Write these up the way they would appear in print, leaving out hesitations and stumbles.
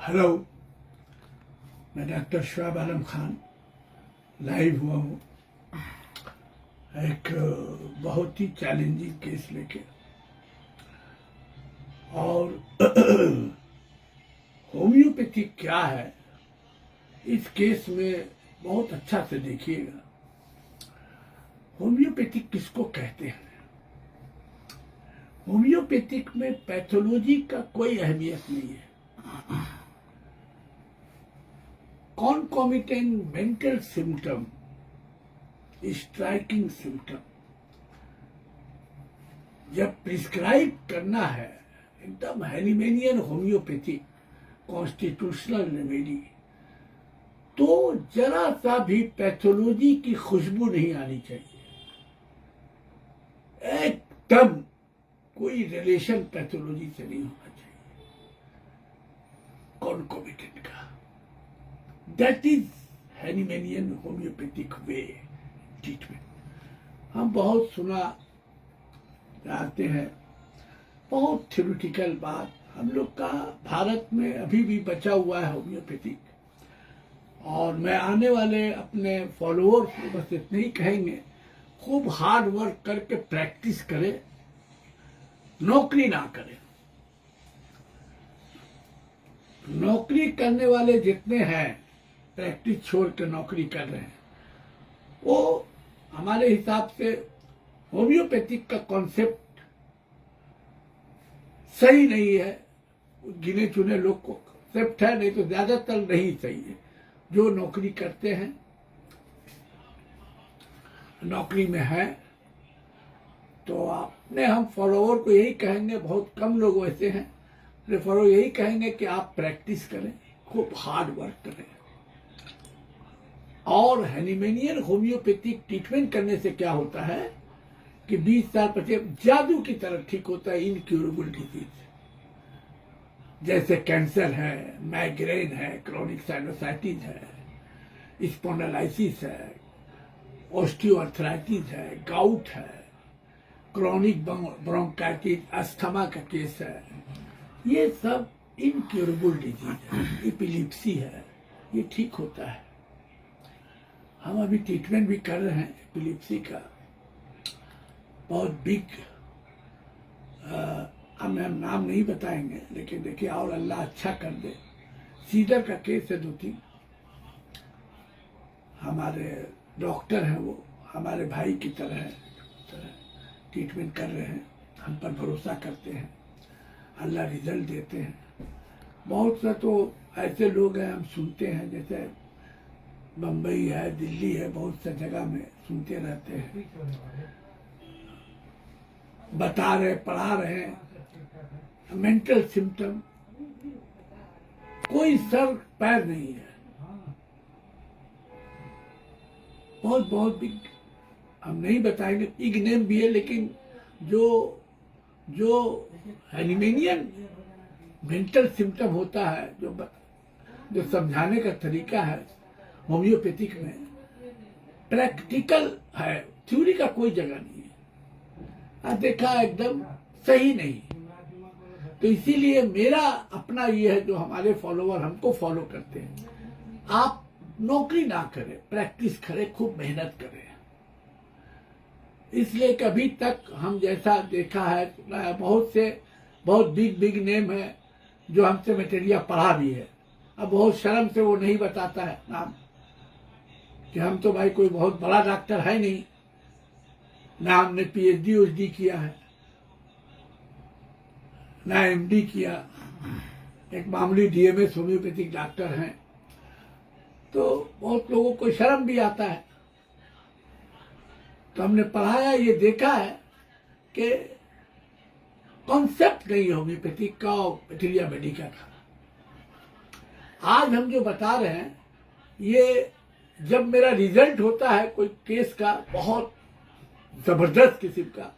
Hello, मैं doctor Shoaib आलम Khan live हुआ हूँ एक बहुत ही चैलेंजिंग केस लेके। और होम्योपैथी क्या है इस केस में बहुत अच्छा से देखिएगा। होम्योपैथिक किसको कहते हैं? होम्योपैथिक में पैथोलॉजी का कोई अहमियत नहीं है। Concomitant mental symptom, striking symptom जब प्रिस्क्राइब करना है, एकदम हैनिमेनियन होम्योपैथिक कॉन्स्टिट्यूशनल रेमेडी, तो जरा सा भी पैथोलॉजी की खुशबू नहीं आनी चाहिए। एकदम कोई रिलेशन पैथोलॉजी से नहीं होना चाहिए कॉन्कॉमिटेंट का। That is Hahnemannian homeopathic way treatment. हम बहुत सुना जानते हैं, बहुत थ्योरेटिकल बात। हम लोग का भारत में अभी भी बचा हुआ है होम्योपैथिक। और मैं आने वाले अपने फॉलोअर्स को बस इतना ही कहेंगे, खूब हार्ड वर्क करके प्रैक्टिस करें, नौकरी ना करें। नौकरी करने वाले जितने हैं, प्रैक्टिस छोड़ के नौकरी कर रहे हैं, वो हमारे हिसाब से होम्योपैथिक का कॉन्सेप्ट सही नहीं है। गिने चुने लोग को कॉन्सेप्ट है, नहीं तो ज्यादातर नहीं सही है। जो नौकरी करते हैं, नौकरी में है, तो आपने हम फॉलोअर को यही कहेंगे, बहुत कम लोग वैसे हैं, फॉलोअर यही कहेंगे कि आप प्रैक्टिस करें, खूब हार्ड वर्क करें। और हैनिमेनियन होम्योपैथिक ट्रीटमेंट करने से क्या होता है कि 20 साल 25 जादू की तरह ठीक होता है इनक्यूरेबल डिजीज, जैसे कैंसर है, माइग्रेन है, क्रोनिक साइनोसाइटिस है, स्पॉन्डिलाइसिस है, ऑस्टियोआर्थराइटिस है, गाउट है, क्रोनिक ब्रोंकाइटिस, अस्थमा का केस है। ये सब इनक्यूरेबल डिजीज है। एपिलेप्सी है, ये ठीक होता है। हम अभी ट्रीटमेंट भी कर रहे हैं एपिलेप्सी का, बहुत बिग। हम नाम नहीं बताएंगे, लेकिन देखिए, और अल्लाह अच्छा कर दे। सीजर का केस है 2-3। हमारे डॉक्टर हैं, वो हमारे भाई की तरह ट्रीटमेंट कर रहे हैं, हम पर भरोसा करते हैं, अल्लाह रिजल्ट देते हैं। बहुत सा तो ऐसे लोग हैं, हम सुनते हैं, जैसे बम्बई है, दिल्ली है, बहुत सा जगह में सुनते रहते हैं, बता रहे, पढ़ा रहे हैं। मेंटल सिम्टम कोई सर पैर नहीं है, बहुत बहुत बिग। हम नहीं बताएंगे, बिग नेम भी है, लेकिन जो हैनिमेनियन मेंटल सिम्टम होता है, जो समझाने का तरीका है होम्योपैथिक में, प्रैक्टिकल है, थ्योरी का कोई जगह नहीं है। देखा एकदम सही नहीं। तो इसीलिए मेरा अपना ये है, जो हमारे फॉलोअर हमको फॉलो करते हैं, आप नौकरी ना करें, प्रैक्टिस करें, खूब मेहनत करें। इसलिए कभी तक हम जैसा देखा है, बहुत बिग नेम है जो हमसे मटेरियल पढ़ा भी है। अब बहुत शर्म से वो नहीं बताता है नाम, कि हम तो भाई कोई बहुत बड़ा डॉक्टर है नहीं, ना हमने PhD किया है, ना MD किया, एक मामूली DMS होम्योपैथिक डॉक्टर हैं। तो बहुत लोगों को शर्म भी आता है। तो हमने पढ़ाया, ये देखा है कि कॉन्सेप्ट नहीं है होम्योपैथिक का और मटेरिया मेडिका का। आज हम जो बता रहे हैं, ये जब मेरा रिजल्ट होता है कोई केस का बहुत जबरदस्त किस्म का,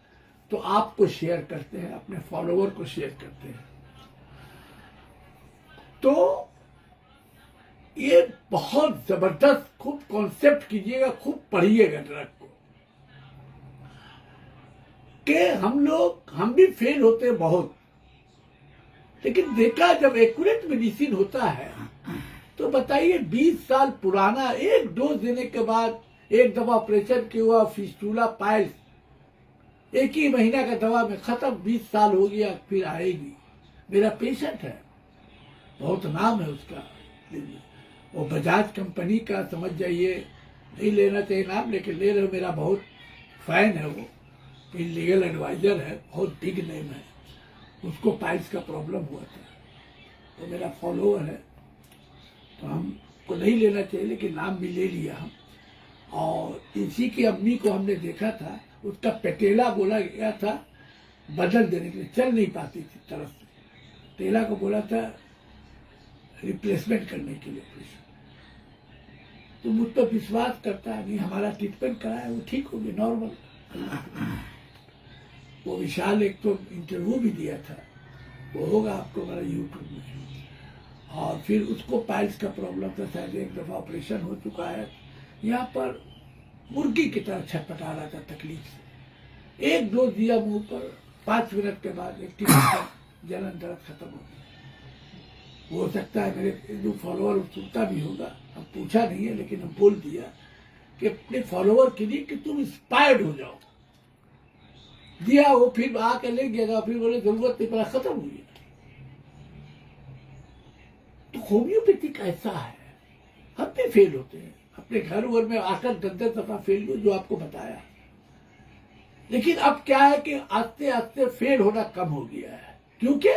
तो आपको शेयर करते हैं, अपने फॉलोअर को शेयर करते हैं। तो ये बहुत जबरदस्त, खूब कॉन्सेप्ट कीजिएगा, खूब पढ़िएगा ड्रग को, कि हम भी फेल होते हैं बहुत, लेकिन देखा जब एक्यूरेट मेडिसिन होता है तो बताइए 20 साल पुराना एक डोज देने के बाद एक दफा ऑपरेशन किया हुआ फिस्टूला पाइल्स एक ही महीना का दवा में खत्म, 20 साल हो गया फिर आएगी। मेरा पेशेंट है, बहुत नाम है उसका, वो बजाज कंपनी का, समझ जाइए, नहीं लेना चाहिए नाम लेकिन ले रहे, मेरा बहुत फैन है वो, लीगल एडवाइजर है, बहुत बिग नेम है। उसको पाइल्स का प्रॉब्लम हुआ था, तो मेरा फॉलोअर है, तो हमको नहीं लेना चाहिए लेकिन नाम भी ले लिया हम। और इसी की अम्मी को हमने देखा था, उसका पेटेला बोला गया था बदल देने के लिए, चल नहीं पाती थी तरफ से, पेटेला को बोला था रिप्लेसमेंट करने के लिए ऑपरेशन। तो मुझ पर विश्वास करता है, नहीं हमारा ट्रीटमेंट कराया, वो ठीक हो गया नॉर्मल। वो विशाल एक तो इंटरव्यू भी दिया था, वो होगा आपको मेरा यूट्यूब में। और फिर उसको पाइल्स का प्रॉब्लम था, शायद एक दफा ऑपरेशन हो चुका है, यहाँ पर मुर्गी की तरह छटपटा रहा था तकलीफ से। एक डोज दिया मुंह पर, 5 मिनट के बाद एक जलन दर्द खत्म हो गया। हो सकता है मेरे जो फॉलोअर सुनता भी होगा, हम पूछा नहीं है लेकिन हम बोल दिया कि अपने फॉलोअर के लिए कि तुम इंस्पायर्ड हो जाओ। दिया, वो फिर आके ले गया, फिर बोले जरूरत नहीं पड़ा, खत्म हो गया। तो होम्योपैथिक ऐसा है, हम भी फेल होते हैं अपने घर वर में आकर 10-10 दफा फेल हुए, जो आपको बताया। लेकिन अब क्या है कि आस्ते आस्ते फेल होना कम हो गया है, क्योंकि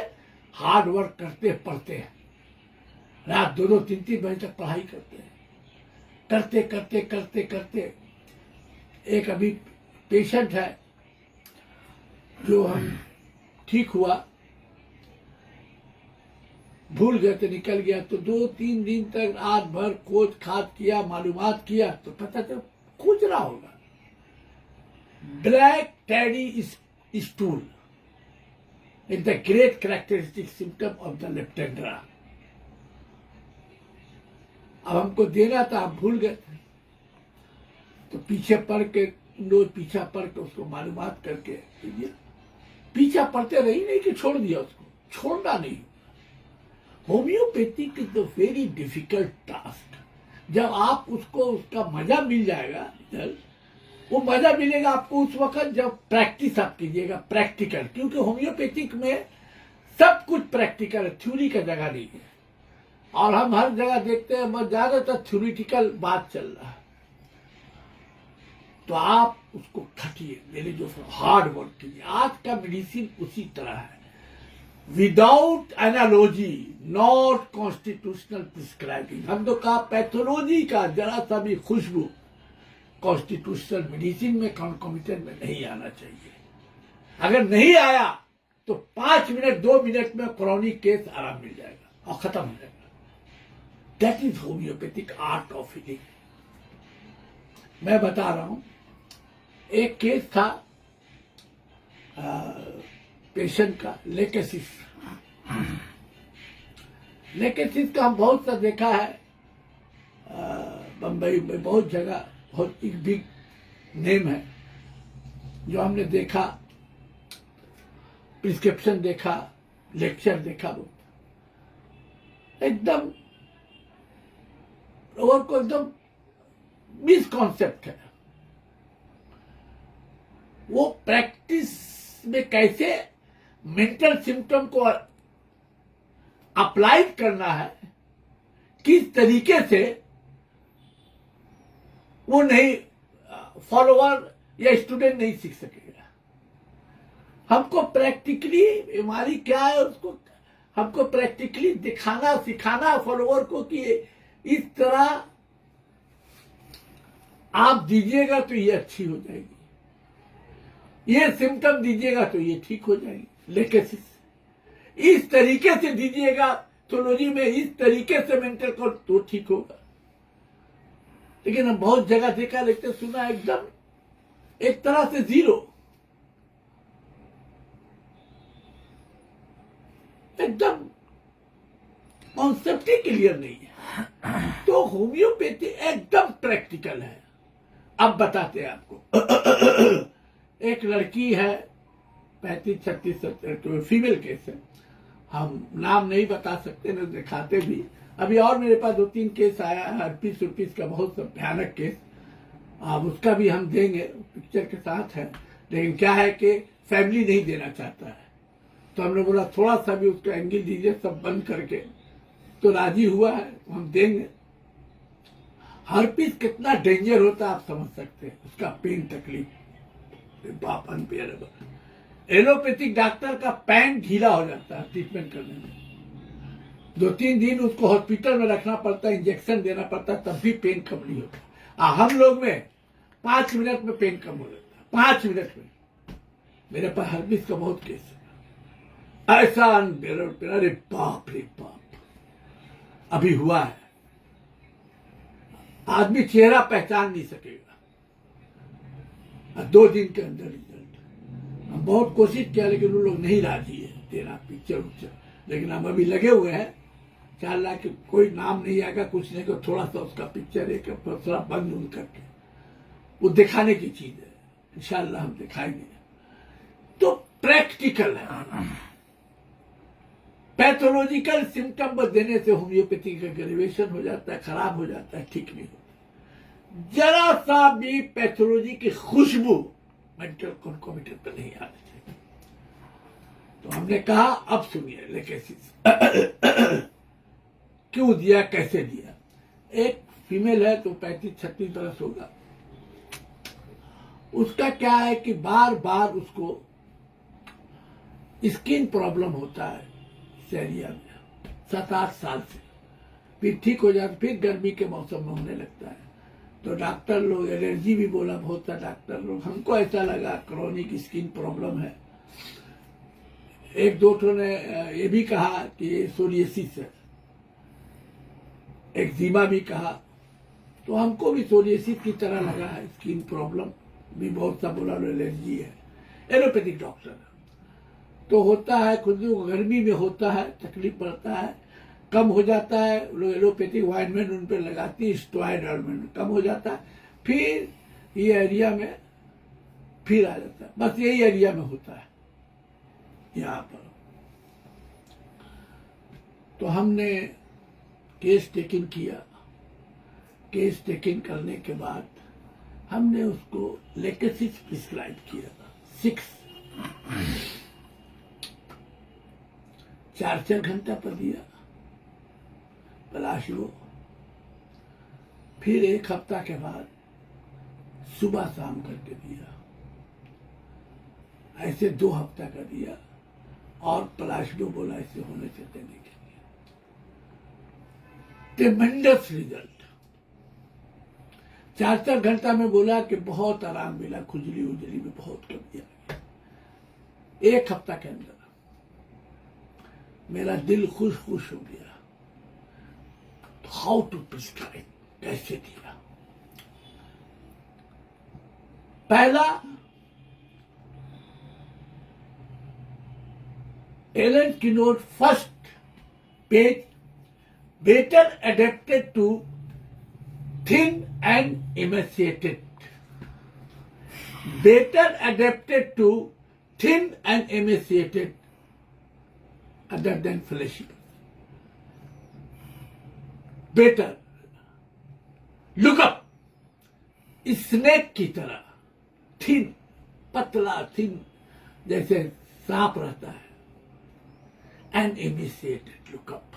हार्ड वर्क करते पढ़ते हैं, रात 2-2, 3-3 बजे तक पढ़ाई करते हैं, करते करते करते करते एक अभी पेशेंट है जो हम ठीक हुआ, भूल गए थे, निकल गया, तो 2-3 दिन तक रात भर खोज खाद किया, मालूमात किया, तो पता चल खोज रहा होगा black tarry stool is the great characteristic symptom of the Leptandra. अब हमको देना था, आप भूल गए थे, तो पीछे पढ़ के रोज पीछा पढ़ के उसको मालूमात करके दिया। पीछा पढ़ते रही नहीं कि छोड़ दिया, उसको छोड़ना नहीं। Homeopathic is the very difficult task. जब आप उसको उसका मजा मिल जाएगा, वो मजा मिलेगा आपको उस वक्त जब प्रैक्टिस आप कीजिएगा, प्रैक्टिकल, क्योंकि होम्योपैथिक में सब कुछ प्रैक्टिकल है, थ्योरी का जगह नहीं है। और हम हर जगह देखते हैं बस ज्यादातर थ्योरिटिकल बात चल रहा है। तो आप उसको खटिए, मेरे जो हार्ड वर्क कीजिए। आज का मेडिसिन उसी तरह है, without analogy, not constitutional prescribing. हम तो कहा पैथोलॉजी का जरा सा भी खुशबू कॉन्स्टिट्यूशनल मेडिसिन में कॉन्कोमिटेंट में नहीं आना चाहिए। अगर नहीं आया तो 5 मिनट 2 मिनट में क्रॉनिक केस आराम मिल जाएगा और खत्म हो जाएगा। That is homeopathic art of healing. मैं बता रहा हूं, एक केस था पेशेंट का लेकेसिस। लेकेसिस का हम बहुत सा देखा है, बंबई में बहुत जगह, बहुत एक बिग नेम है जो हमने देखा, प्रिस्क्रिप्शन देखा, लेक्चर देखा, बहुत एकदम और को एकदम मिसकॉन्सेप्ट है। वो प्रैक्टिस में कैसे मेंटल सिम्टम को अप्लाई करना है, किस तरीके से, वो नहीं, फॉलोअर या स्टूडेंट नहीं सीख सकेगा। हमको प्रैक्टिकली, बीमारी क्या है उसको हमको प्रैक्टिकली दिखाना, सिखाना फॉलोअर को कि इस तरह आप दीजिएगा तो ये अच्छी हो जाएगी, ये सिम्टम दीजिएगा तो ये ठीक हो जाएगी। लेकिन इस तरीके से दीजिएगा थ्योलॉजी में, इस तरीके से मेंटल को तो ठीक होगा। लेकिन हम बहुत जगह देखा, लेकिन सुना एकदम एक तरह से जीरो, एकदम कॉन्सेप्ट ही क्लियर नहीं है। तो होम्योपैथी एकदम प्रैक्टिकल है। अब बताते हैं आपको। एक लड़की है 35-36 फीमेल केस है, हम नाम नहीं बता सकते, न दिखाते भी। अभी और मेरे पास 2-3 केस आया है, हर्पीस उर्पीस का बहुत भयानक केस। अब उसका भी हम देंगे, पिक्चर के साथ है। लेकिन क्या है कि फैमिली नहीं देना चाहता है, तो हमने बोला थोड़ा सा भी उसका एंगल दीजिए, सब बंद करके। तो राजी हुआ है, हम देंगे। हर्पीस कितना डेंजर होता है आप समझ सकते हैं, उसका पेन तकलीफ बाप अनबेरेबल। एलोपैथिक डॉक्टर का पैंट ढीला हो जाता है ट्रीटमेंट करने में, 2-3 दिन उसको हॉस्पिटल में रखना पड़ता है, इंजेक्शन देना पड़ता है, तब भी पेन कम नहीं होता। हम लोग में 5 मिनट में पेन कम हो जाता है, 5 मिनट में। मेरे पास हर्पीस का बहुत केस है, ऐसा अनबेरेबल, अरे बाप रे बाप। अभी हुआ है, आदमी चेहरा पहचान नहीं सकेगा, 2 दिन के अंदर रिजल्ट। हम बहुत कोशिश किया, लेकिन वो लोग नहीं राजी है तेरा पिक्चर उच्चर। लेकिन हम अभी लगे हुए हैं, 4 लाख के कोई नाम नहीं आएगा, कुछ नहीं, को थोड़ा सा उसका पिक्चर एक थोड़ा बंद उन करके वो दिखाने की चीज है, इंशाल्लाह हम दिखाएंगे। तो प्रैक्टिकल है। पैथोलॉजिकल सिम्टम देने से होम्योपैथी का ग्रेजुएशन हो जाता है, खराब हो जाता है, ठीक नहीं होता। जरा सा भी पैथोलॉजी की खुशबू मेंटल कॉन्कोमिटेंट पर नहीं आनी चाहिए। तो हमने कहा अब सुनिए लेकेसिस क्यों दिया, कैसे दिया। एक फीमेल है तो 35-36 बरस होगा। उसका क्या है कि बार बार उसको स्किन प्रॉब्लम होता है एरिया में, 7-8 साल से। फिर ठीक हो जाता, फिर गर्मी के मौसम में होने लगता है। तो डॉक्टर लोग, एलर्जी भी बोला बहुत सा डॉक्टर लोग, हमको ऐसा लगा क्रोनिक स्किन प्रॉब्लम है। 1-2 ने ये भी कहा कि ये सोरियासिस है, एक्जिमा भी कहा। तो हमको भी सोरियासिस की तरह लगा है, स्किन प्रॉब्लम भी बहुत सा बोला, एलर्जी है। एलोपैथिक डॉक्टर तो होता है, खुद गर्मी में होता है, तकलीफ पड़ता है, कम हो जाता है। लोग एलोपैथिक ऑइंटमेंट उन पर लगाती है, स्टेरॉइड ऑइंटमेंट, कम हो जाता है, फिर ये एरिया में फिर आ जाता है। बस यही एरिया में होता है यहाँ पर। तो हमने केस टेकिंग किया। केस टेकिंग करने के बाद हमने उसको लेकेसिस प्रिस्क्राइब किया 6 4 घंटा पर दिया प्लासिबो। फिर 1 हफ्ता के बाद सुबह शाम करके दिया, ऐसे 2 हफ्ता का दिया। और प्लासिबो बोला ऐसे होने से देने के लिए। ट्रेमेंडस रिजल्ट। 4 घंटा में बोला कि बहुत आराम मिला, खुजली उजली में बहुत कमी आ गई। 1 हफ्ता के अंदर मेरा दिल खुश हो गया। हाउ टू प्रिस्क्राइब, कैसे दिया। पहला, Allen keynote first page, better adapted to thin and emaciated, better adapted to thin and emaciated other than fleshy. Better. Look up. Snake की तरह थिन, पतला थिन, जैसे सांप रहता है। And emaciated, look up.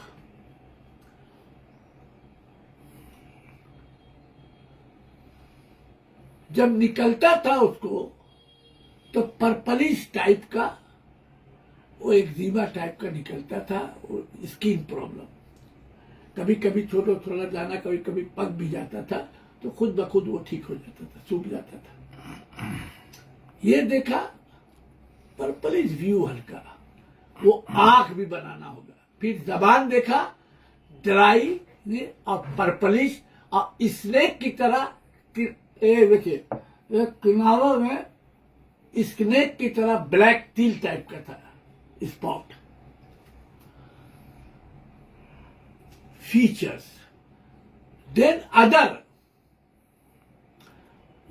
जब निकलता था उसको तो पर्पलिश टाइप का, वो एक्जिमा टाइप का निकलता था, वो स्किन प्रॉब्लम। कभी कभी छोटा छोटा दाना कभी कभी पक भी जाता था, तो खुद ब खुद वो ठीक हो जाता था, सूख जाता था। ये देखा पर्पलिश व्यू हल्का, वो आंख भी बनाना होगा। फिर जबान देखा ड्राई और पर्पलिश और स्नेक की तरह, देखिए किनारों में स्नेक की तरह ब्लैक तिल टाइप का था spot. Features, then other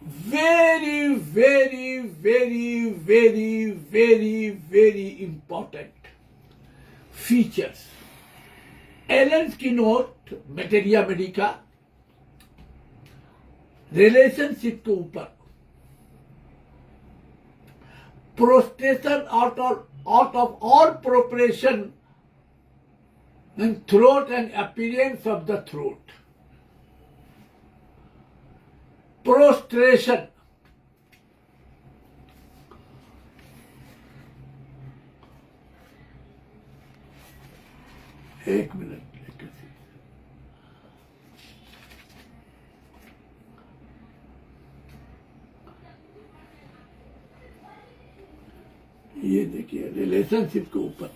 very very, very, very, very, very important features, Allen keynote materia medica relationship के ऊपर, prostration out of all proportion in throat and appearance of the throat, prostration, एक minute, ये देखिए relationship के ऊपर,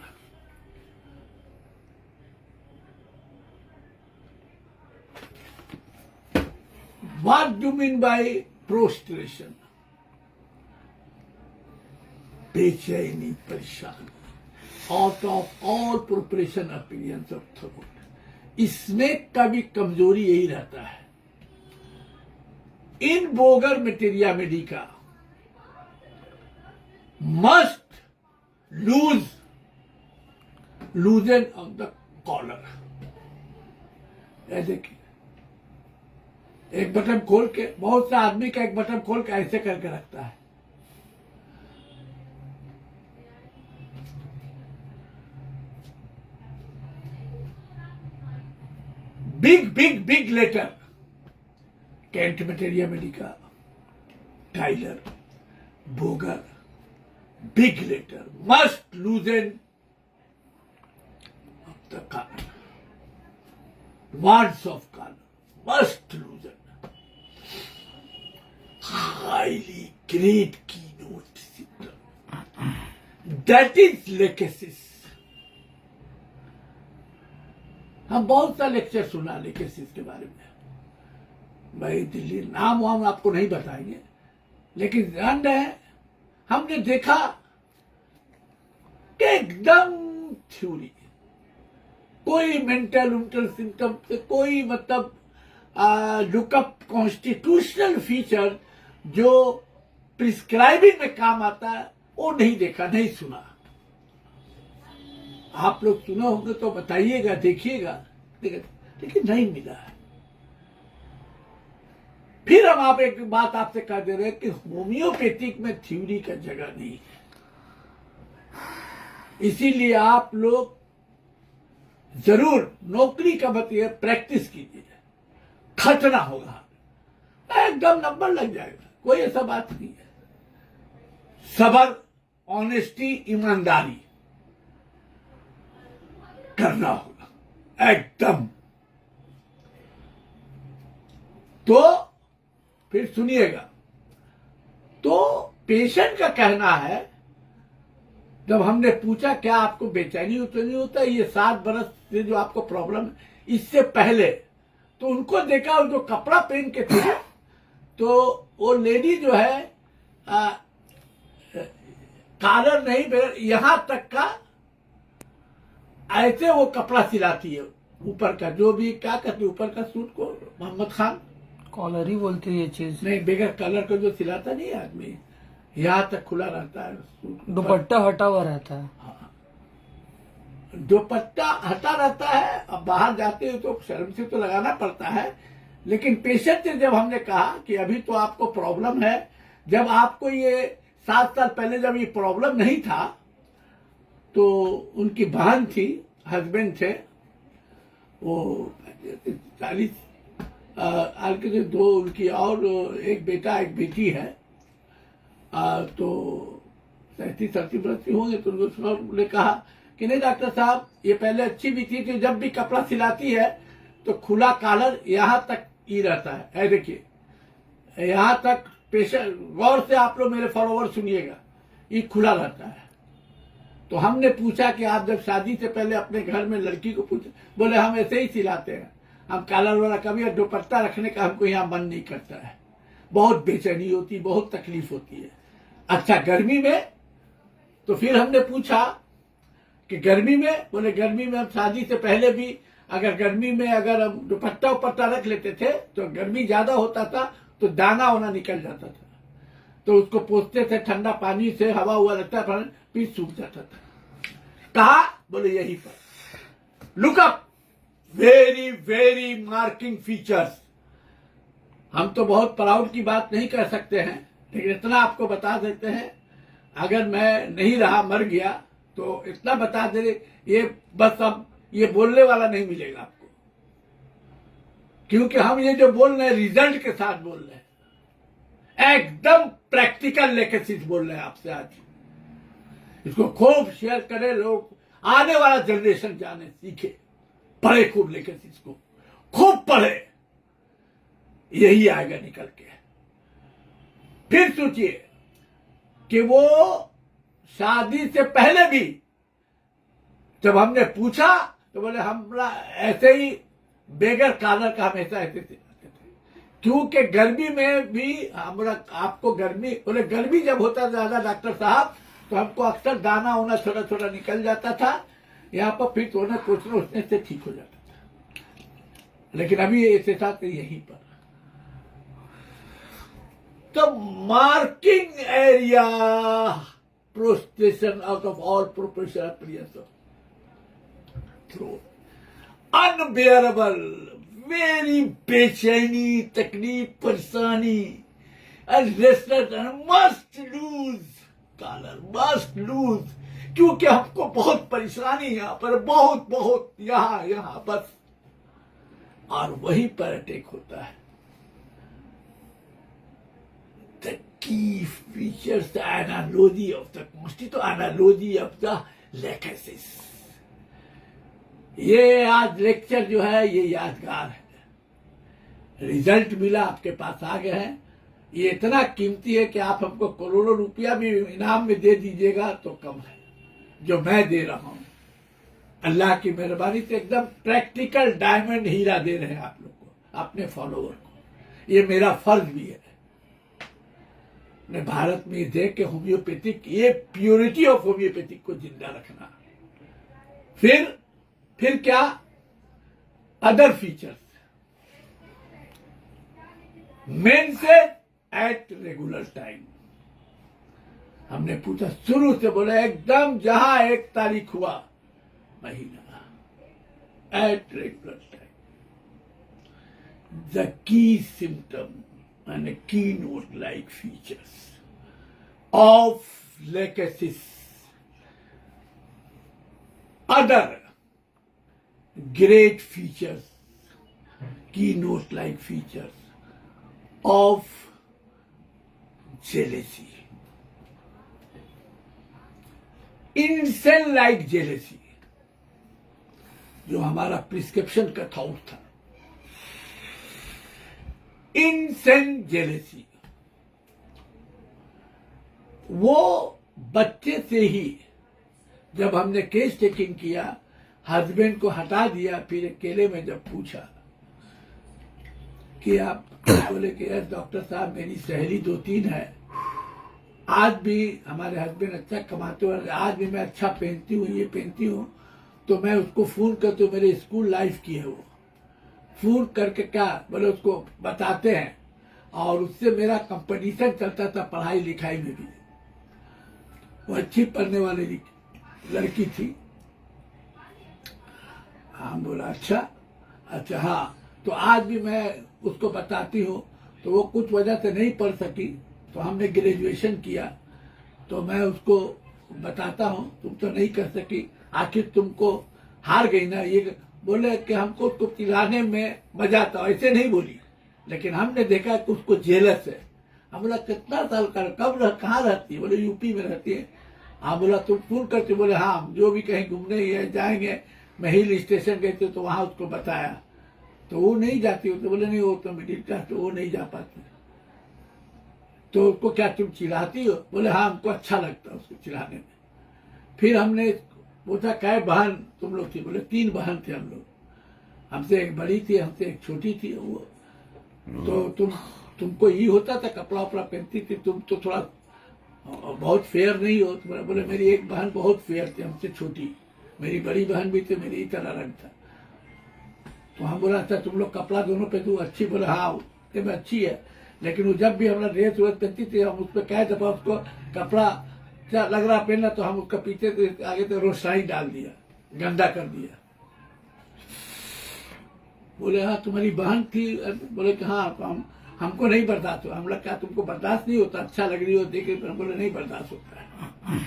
what do mean by prostration? बेचैनी, परेशानी, out of all proportion appearance of throat. इसमें का भी कमजोरी यही रहता है। In Boger materia medica must loosen of the collar. देखिए, एक बटन खोल के, बहुत सा आदमी का एक बटन खोल के ऐसे करके रखता है। Big letter, Kent materia medica, Tyler, Boger, big letter, must loosen of the collar, words of color, must loosen, highly great keynote symptom, that is lachesis. हम बहुत सा लेक्चर सुना लेकेसिस के बारे में, भाई दिल्ली नाम वाम आपको नहीं बताएंगे, लेकिन ध्यान रहे, हमने देखा कि एकदम थ्योरी, कोई मेंटल सिम्टम से कोई मतलब लुकअप कॉन्स्टिट्यूशनल फीचर जो प्रिस्क्राइबिंग में काम आता है वो नहीं देखा, नहीं सुना। आप लोग सुना होंगे तो बताइएगा, देखिएगा, लेकिन नहीं मिला है। फिर हम आप एक बात आपसे कह दे रहे हैं कि होम्योपैथिक में थ्योरी का जगह नहीं है, इसीलिए आप लोग जरूर नौकरी का बताइए, प्रैक्टिस कीजिए, खटना होगा, एकदम नंबर लग जाएगा, कोई ऐसा बात नहीं है। सबर, ऑनेस्टी, ईमानदारी करना होगा एकदम। तो फिर सुनिएगा, तो पेशेंट का कहना है, जब हमने पूछा क्या आपको बेचैनी उतनी होता है ये 7 बरस से जो आपको प्रॉब्लम है, इससे पहले, तो उनको देखा जो कपड़ा पहन के थे, तो वो लेडी जो है कॉलर नहीं, यहां तक का ऐसे वो कपड़ा सिलाती है, ऊपर का जो भी क्या कहते ऊपर का सूट को, मोहम्मद खान कॉलर ही बोलते हैं ये चीज, नहीं, बगैर कलर का जो सिलाता नहीं आदमी, यहाँ तक खुला रहता है, दुपट्टा हटा हुआ रहता है। हाँ, दुपट्टा हटा रहता है। अब बाहर जाते हो तो शर्म से तो लगाना पड़ता है, लेकिन पेशेंट से जब हमने कहा कि अभी तो आपको प्रॉब्लम है, जब आपको ये 7 साल पहले जब ये प्रॉब्लम नहीं था, तो उनकी बहन थी, हस्बैंड थे, वो 40 साल के थे, 2 उनकी और एक बेटा एक बेटी है, तो 37-38 वर्ष की होंगे। तो उन्होंने कहा कि नहीं डॉक्टर साहब, ये पहले अच्छी भी थी, तो जब भी कपड़ा सिलाती है तो खुला कॉलर यहां तक ही रहता है। देखिए यहां तक, पेशेंट गौर से आप लोग मेरे फॉलोवर सुनिएगा, ये खुला रहता है। तो हमने पूछा कि आप जब शादी से पहले अपने घर में लड़की को पूछे, बोले हम ऐसे ही सिलाते हैं, हम कॉलर वाला कभी दुपट्टा रखने का हमको यहाँ मन नहीं करता है, बहुत बेचैनी होती, बहुत तकलीफ होती है। अच्छा गर्मी में? तो फिर हमने पूछा कि गर्मी में? बोले गर्मी में हम शादी से पहले भी अगर गर्मी में अगर हम दुपट्टा उपट्टा रख लेते थे तो गर्मी ज्यादा होता था तो दाना होना निकल जाता था, तो उसको पोंछते थे ठंडा पानी से, हवा हुआ लगता था, फिर सूख जाता था। कहा? बोले यहीं पर। Look up, very very marking features. हम तो बहुत प्राउड की बात नहीं कर सकते हैं, लेकिन इतना आपको बता देते हैं, अगर मैं नहीं रहा, मर गया, तो इतना बता दे, ये बस अब ये बोलने वाला नहीं मिलेगा आपको, क्योंकि हम ये जो बोल रहे हैं रिजल्ट के साथ बोल रहे हैं, एकदम प्रैक्टिकल लेके बोल रहे हैं आपसे आज। इसको खूब शेयर करें, लोग आने वाला जनरेशन जाने सीखे, पढ़े खूब लेके इसको, खूब पढ़े, यही आएगा निकल के। फिर सोचिए कि वो शादी से पहले भी जब हमने पूछा तो बोले हमरा ऐसे ही बेगर कॉलर का हमेशा ऐसे से आते थे, क्योंकि गर्मी में भी हमरा आपको गर्मी, बोले गर्मी जब होता ज्यादा डॉक्टर साहब तो हमको अक्सर दाना वाना छोटा छोटा निकल जाता था यहाँ पर, फिर सोने सोचने उसने से ठीक हो जाता था। लेकिन अभी ऐसे साथ यहीं पर the marking area prostration out of all proportion appearance of throat, unbearable, very बेचैनी, तकलीफ, परेशानी, and restless, and must lose color, must lose, क्योंकि हमको बहुत परेशानी यहाँ पर, बहुत बहुत यहाँ बस, और वहीं पर अटैक होता है। The key features the analogy of the constitute analogy of the legacies। ये आज लेक्चर जो है ये यादगार है, रिजल्ट मिला, आपके पास आ गए हैं, ये इतना कीमती है कि आप हमको करोड़ों रुपया भी इनाम में दे दीजिएगा तो कम है जो मैं दे रहा हूं। अल्लाह की मेहरबानी से एकदम प्रैक्टिकल डायमंड हीरा दे रहे हैं आप लोग को, अपने फॉलोअर को। ये मेरा फर्ज भी है ने भारत में देख के होम्योपैथिक, ये प्योरिटी ऑफ होम्योपैथिक को जिंदा रखना। फिर क्या, other features, menses at regular time. हमने पूछा, शुरू से बोला एकदम जहां 1 तारीख हुआ महीना, at regular time. The key symptom and a keynote-like features of legacies, other great features, keynote-like features of jealousy, insane-like jealousy, जो हमारा प्रिस्क्रिप्शन का थॉट था, इनसेन जेलेसी। वो बच्चे से ही जब हमने केस टेकिंग किया, हस्बैंड को हटा दिया, फिर अकेले में जब पूछा कि आप, बोले कि यार डॉक्टर साहब मेरी सहेली 2-3 है, आज भी हमारे हस्बैंड अच्छा कमाते हुए, आज भी मैं अच्छा पहनती हूँ, ये पहनती हूँ, तो मैं उसको फोन करती हूँ, मेरे स्कूल लाइफ की है वो, फोन करके क्या बोले उसको बताते हैं, और उससे मेरा कंपटीशन चलता था पढ़ाई लिखाई में भी। वो अच्छी पढ़ने वाली लड़की थी। हम बोला अच्छा हाँ, तो आज भी मैं उसको बताती हूँ, तो वो कुछ वजह से नहीं पढ़ सकी, तो हमने ग्रेजुएशन किया, तो मैं उसको बताता हूँ, तुम तो नहीं कर सकी, आखिर तुमको हार गई ना। ये बोले कि हमको उसको चिल्लाने में मजा आता, ऐसे नहीं बोली, लेकिन हमने देखा कि उसको जेलस है। हम बोला कितना साल का, कहाँ रहती है? बोले यूपी में रहती है। हाँ, बोला तुम फोन करते? बोले हाँ, जो भी कहीं घूमने जाएंगे, मैं हिल स्टेशन गए थे तो वहां उसको बताया, तो वो नहीं जाती हो, तो बोले नहीं वो तो मिडिल क्लास, तो वो नहीं जा पाती। तो उसको क्या तुम चिल्लाती हो? बोले हाँ, हमको अच्छा लगता है उसको चिल्लाने में। फिर हमने पूछा क्या बहन तुम लोग थी? बोले 3 बहन थे हम लोग, हमसे एक बड़ी थी, हमसे एक छोटी थी। वो तो तुमको ये होता था, कपड़ा वपड़ा पहनती थी, तुम तो थोड़ा बहुत फेयर नहीं हो। तो बोले मेरी एक बहन बहुत फेयर थी, हमसे छोटी, मेरी बड़ी बहन भी थी, मेरी ही तरह रंग था। तो हम बोला अच्छा तुम लोग कपड़ा दोनों पे दो अच्छी? बोले हाँ में अच्छी है, लेकिन वो जब भी हमारा ड्रेस व्रेस पहनती थी, हम उस पर कह दफा उसको कपड़ा क्या लग रहा पहनना, तो हम उसका पीछे से आगे तो रोशनाई डाल दिया, गंदा कर दिया। बोले हाँ तुम्हारी बहन थी, बोले कि हाँ तो हमको नहीं बर्दाश्त हुआ। हम लोग क्या तुमको बर्दाश्त नहीं होता, अच्छा लग रही हो देखे, पर बोले नहीं बर्दाश्त होता है।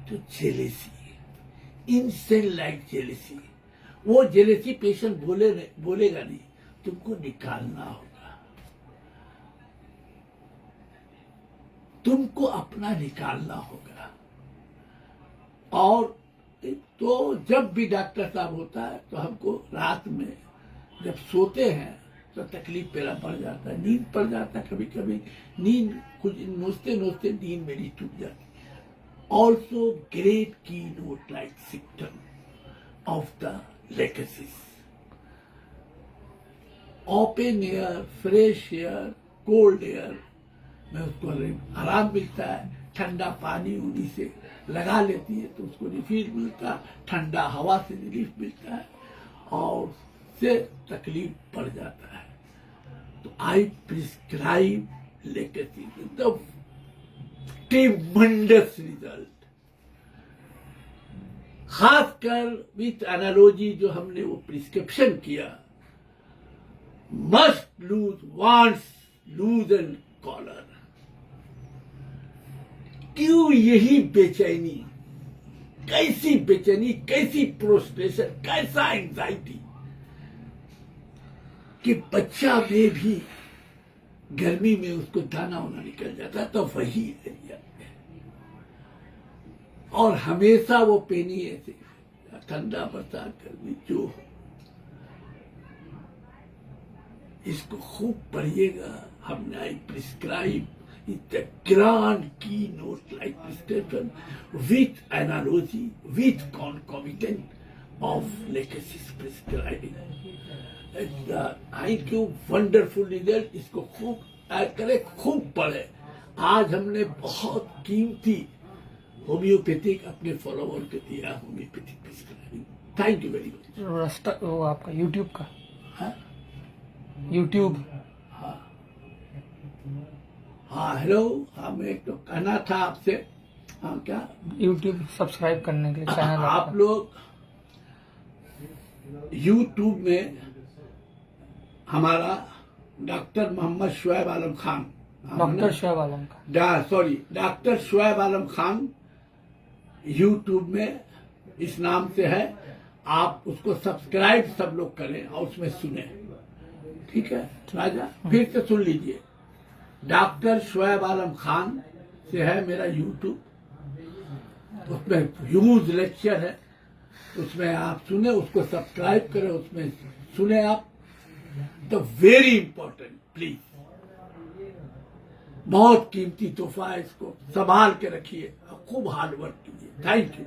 तो जेलेसी, इंस्टेंट लाइक जेलेसी, वो जेलेसी पेशेंट बोलेगा नहीं, तुमको निकालना होगा, तुमको अपना निकालना होगा। और तो जब भी डॉक्टर साहब होता है तो हमको रात में जब सोते हैं तो तकलीफ मेरा बढ़ जाता है, नींद पड़ जाता है, कभी कभी नींद कुछ नोचते नोचते नींद मेरी टूट जाती है। ऑल्सो ग्रेट की note like symptom of the lachesis, open air, fresh air, cold air में उसको आराम मिलता है, ठंडा पानी उन्हीं से लगा लेती है तो उसको रिलीफ मिलता है, ठंडा हवा से रिलीफ मिलता है और से तकलीफ बढ़ जाता है। तो I prescribe lachesis with the tremendous result, खासकर विथ एनालॉजी जो हमने वो प्रिस्क्रिप्शन किया, must loose wants loose and collar. क्यों यही बेचैनी, कैसी बेचैनी, कैसी प्रोस्ट्रेशन, कैसा एंजाइटी कि बच्चा में भी गर्मी में उसको दाना वाना निकल जाता है तो वही एरिया है, और हमेशा वो पेनी ऐसे ठंडा बरसात गर्मी जो हो। इसको खूब पढ़िएगा। हमने आई prescribe is the grand keynote like prescription with analogy, with concomitant of legacies prescribing. Thank you, wonderful result. इसको खूब करें, खूब पढ़े। आज हमने बहुत कीमती होम्योपैथिक अपने फॉलोवर को दिया, homeopathic prescribing. Thank you very much. रास्ता वो आपका यूट्यूब का, हाँ यूट्यूब। हाँ हेलो, हाँ मैं तो कहना था आपसे, हाँ क्या, यूट्यूब सब्सक्राइब करने के लिए चैनल आप लोग यूट्यूब में हमारा डॉक्टर मोहम्मद शुएब आलम खान, डॉक्टर शुएब आलम का, सॉरी डॉक्टर शुएब आलम खान यूट्यूब में इस नाम से है। आप उसको सब्सक्राइब सब लोग करें और उसमें सुने, ठीक है राजा? फिर से सुन लीजिए, डॉक्टर शुएब आलम खान से है मेरा यूट्यूब, उसमें ह्यूज लेक्चर है, उसमें आप सुने, उसको सब्सक्राइब करें, उसमें सुने आप। तो वेरी इंपॉर्टेंट, प्लीज, बहुत कीमती तोहफा है, इसको संभाल के रखिए और खूब हार्ड वर्क कीजिए। Thank you.